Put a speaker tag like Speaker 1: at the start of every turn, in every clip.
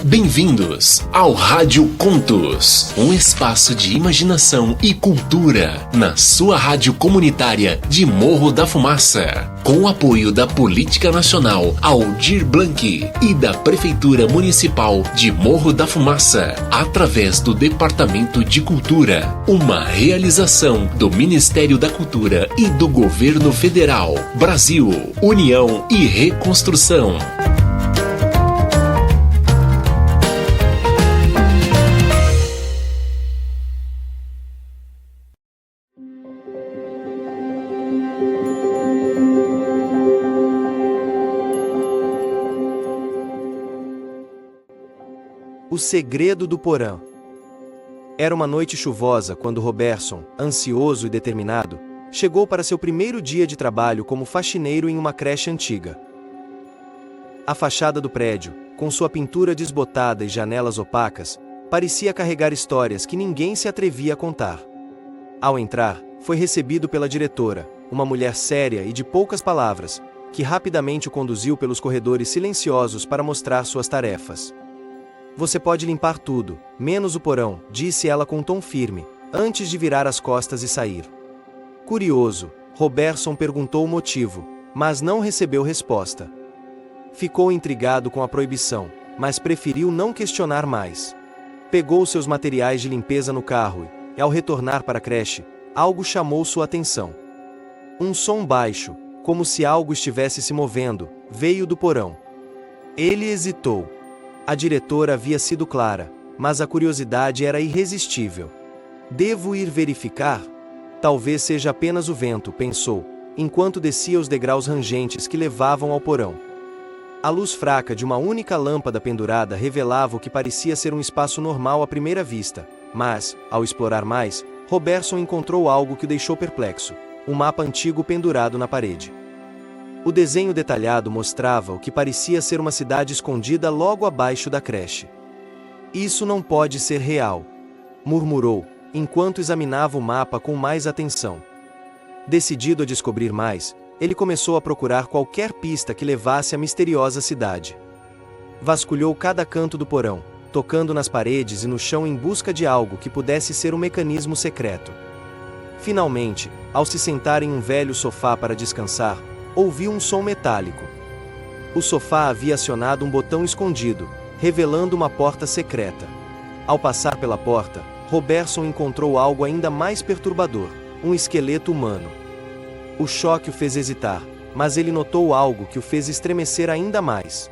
Speaker 1: Bem-vindos ao Rádio Contos, um espaço de imaginação e cultura na sua rádio comunitária de Morro da Fumaça, com o apoio da Política Nacional Aldir Blanc e da Prefeitura Municipal de Morro da Fumaça, através do Departamento de Cultura, uma realização do Ministério da Cultura e do Governo Federal, Brasil, União e Reconstrução.
Speaker 2: O segredo do porão. Era uma noite chuvosa quando Robertson, ansioso e determinado, chegou para seu primeiro dia de trabalho como faxineiro em uma creche antiga. A fachada do prédio, com sua pintura desbotada e janelas opacas, parecia carregar histórias que ninguém se atrevia a contar. Ao entrar, foi recebido pela diretora, uma mulher séria e de poucas palavras, que rapidamente o conduziu pelos corredores silenciosos para mostrar suas tarefas. "Você pode limpar tudo, menos o porão", disse ela com um tom firme, antes de virar as costas e sair. Curioso, Robertson perguntou o motivo, mas não recebeu resposta. Ficou intrigado com a proibição, mas preferiu não questionar mais. Pegou seus materiais de limpeza no carro e, ao retornar para a creche, algo chamou sua atenção. Um som baixo, como se algo estivesse se movendo, veio do porão. Ele hesitou. A diretora havia sido clara, mas a curiosidade era irresistível. "Devo ir verificar? Talvez seja apenas o vento", pensou, enquanto descia os degraus rangentes que levavam ao porão. A luz fraca de uma única lâmpada pendurada revelava o que parecia ser um espaço normal à primeira vista, mas, ao explorar mais, Robertson encontrou algo que o deixou perplexo: um mapa antigo pendurado na parede. O desenho detalhado mostrava o que parecia ser uma cidade escondida logo abaixo da creche. "Isso não pode ser real", murmurou, enquanto examinava o mapa com mais atenção. Decidido a descobrir mais, ele começou a procurar qualquer pista que levasse à misteriosa cidade. Vasculhou cada canto do porão, tocando nas paredes e no chão em busca de algo que pudesse ser um mecanismo secreto. Finalmente, ao se sentar em um velho sofá para descansar, ouviu um som metálico. O sofá havia acionado um botão escondido, revelando uma porta secreta. Ao passar pela porta, Robertson encontrou algo ainda mais perturbador: um esqueleto humano. O choque o fez hesitar, mas ele notou algo que o fez estremecer ainda mais.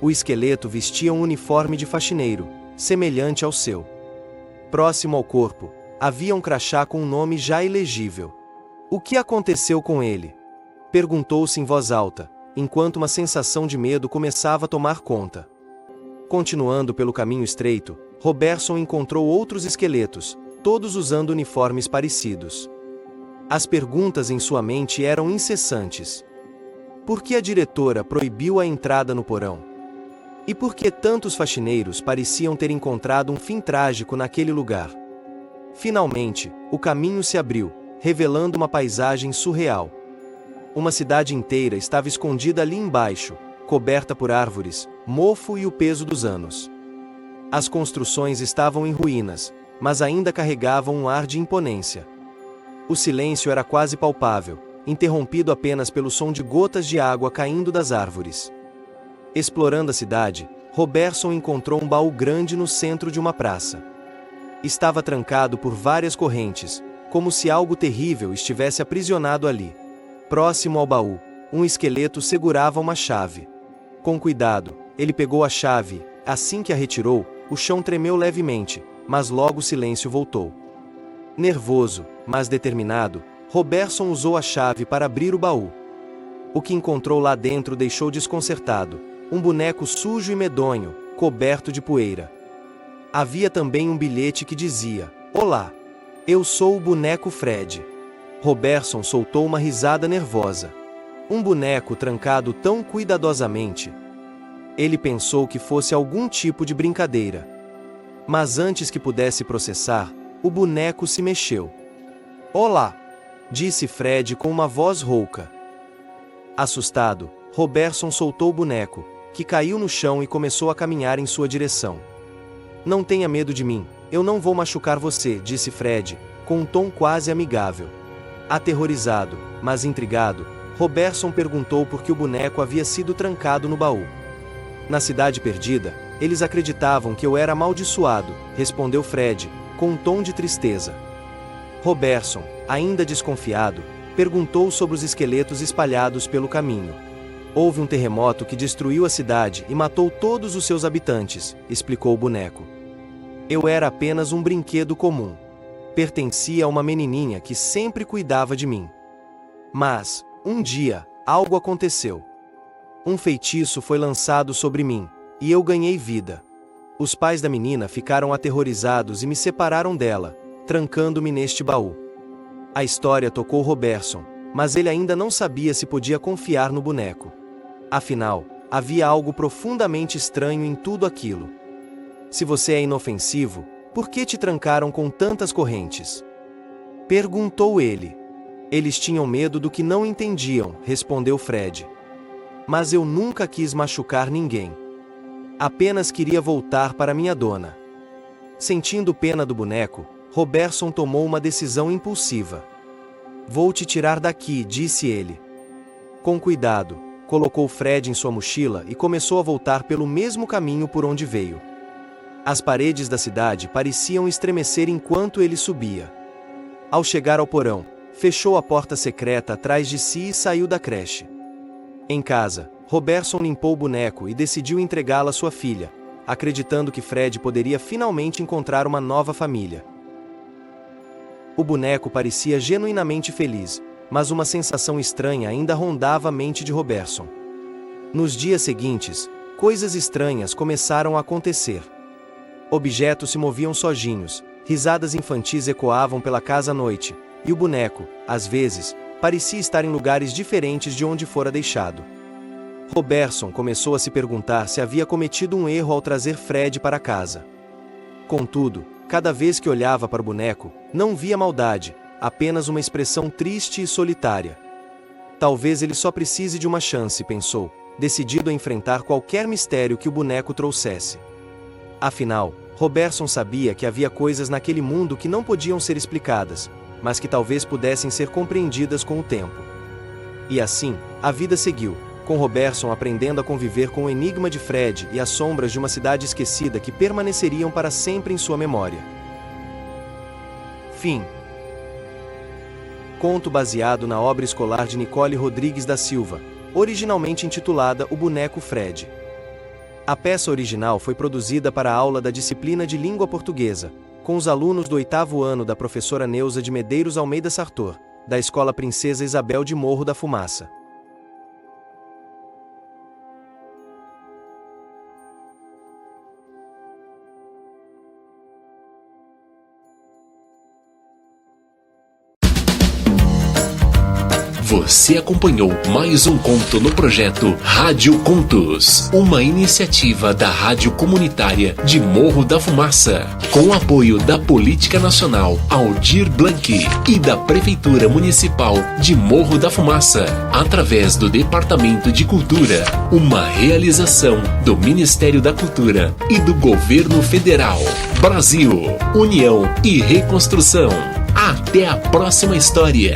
Speaker 2: O esqueleto vestia um uniforme de faxineiro, semelhante ao seu. Próximo ao corpo, havia um crachá com um nome já ilegível. "O que aconteceu com ele?", perguntou-se em voz alta, enquanto uma sensação de medo começava a tomar conta. Continuando pelo caminho estreito, Robertson encontrou outros esqueletos, todos usando uniformes parecidos. As perguntas em sua mente eram incessantes. Por que a diretora proibiu a entrada no porão? E por que tantos faxineiros pareciam ter encontrado um fim trágico naquele lugar? Finalmente, o caminho se abriu, revelando uma paisagem surreal. Uma cidade inteira estava escondida ali embaixo, coberta por árvores, mofo e o peso dos anos. As construções estavam em ruínas, mas ainda carregavam um ar de imponência. O silêncio era quase palpável, interrompido apenas pelo som de gotas de água caindo das árvores. Explorando a cidade, Robertson encontrou um baú grande no centro de uma praça. Estava trancado por várias correntes, como se algo terrível estivesse aprisionado ali. Próximo ao baú, um esqueleto segurava uma chave. Com cuidado, ele pegou a chave. Assim que a retirou, o chão tremeu levemente, mas logo o silêncio voltou. Nervoso, mas determinado, Robertson usou a chave para abrir o baú. O que encontrou lá dentro deixou desconcertado: um boneco sujo e medonho, coberto de poeira. Havia também um bilhete que dizia: "Olá, eu sou o boneco Fred." Robertson soltou uma risada nervosa. Um boneco trancado tão cuidadosamente. Ele pensou que fosse algum tipo de brincadeira. Mas antes que pudesse processar, o boneco se mexeu. "Olá!" disse Fred com uma voz rouca. Assustado, Robertson soltou o boneco, que caiu no chão e começou a caminhar em sua direção. Não tenha medo de mim, eu não vou machucar você, disse Fred, com um tom quase amigável. Aterrorizado, mas intrigado, Robertson perguntou por que o boneco havia sido trancado no baú. Na cidade perdida, eles acreditavam que eu era amaldiçoado, respondeu Fred, com um tom de tristeza. Robertson, ainda desconfiado, perguntou sobre os esqueletos espalhados pelo caminho. Houve um terremoto que destruiu a cidade e matou todos os seus habitantes, explicou o boneco. Eu era apenas um brinquedo comum. Pertencia a uma menininha que sempre cuidava de mim. Mas, um dia, algo aconteceu. Um feitiço foi lançado sobre mim, e eu ganhei vida. Os pais da menina ficaram aterrorizados e me separaram dela, trancando-me neste baú. A história tocou Robertson, mas ele ainda não sabia se podia confiar no boneco. Afinal, havia algo profundamente estranho em tudo aquilo. Se você é inofensivo, por que te trancaram com tantas correntes? Perguntou ele. Eles tinham medo do que não entendiam, respondeu Fred. Mas eu nunca quis machucar ninguém. Apenas queria voltar para minha dona. Sentindo pena do boneco, Robertson tomou uma decisão impulsiva. Vou te tirar daqui, disse ele. Com cuidado, colocou Fred em sua mochila e começou a voltar pelo mesmo caminho por onde veio. As paredes da cidade pareciam estremecer enquanto ele subia. Ao chegar ao porão, fechou a porta secreta atrás de si e saiu da creche. Em casa, Robertson limpou o boneco e decidiu entregá-lo à sua filha, acreditando que Fred poderia finalmente encontrar uma nova família. O boneco parecia genuinamente feliz, mas uma sensação estranha ainda rondava a mente de Robertson. Nos dias seguintes, coisas estranhas começaram a acontecer. Objetos se moviam sozinhos, risadas infantis ecoavam pela casa à noite, e o boneco, às vezes, parecia estar em lugares diferentes de onde fora deixado. Robertson começou a se perguntar se havia cometido um erro ao trazer Fred para casa. Contudo, cada vez que olhava para o boneco, não via maldade, apenas uma expressão triste e solitária. Talvez ele só precise de uma chance, pensou, decidido a enfrentar qualquer mistério que o boneco trouxesse. Afinal, Robertson sabia que havia coisas naquele mundo que não podiam ser explicadas, mas que talvez pudessem ser compreendidas com o tempo. E assim, a vida seguiu, com Robertson aprendendo a conviver com o enigma de Fred e as sombras de uma cidade esquecida que permaneceriam para sempre em sua memória. Fim. Conto baseado na obra escolar de Nicole Rodrigues da Silva, originalmente intitulada O Boneco Fred. A peça original foi produzida para a aula da disciplina de língua portuguesa, com os alunos do 8º ano da professora Neuza de Medeiros Almeida Sartor, da Escola Princesa Isabel de Morro da Fumaça.
Speaker 1: Você acompanhou mais um conto no projeto Rádio Contos, uma iniciativa da Rádio Comunitária de Morro da Fumaça, com o apoio da Política Nacional Aldir Blanc e da Prefeitura Municipal de Morro da Fumaça, através do Departamento de Cultura, uma realização do Ministério da Cultura e do Governo Federal. Brasil, União e Reconstrução. Até a próxima história!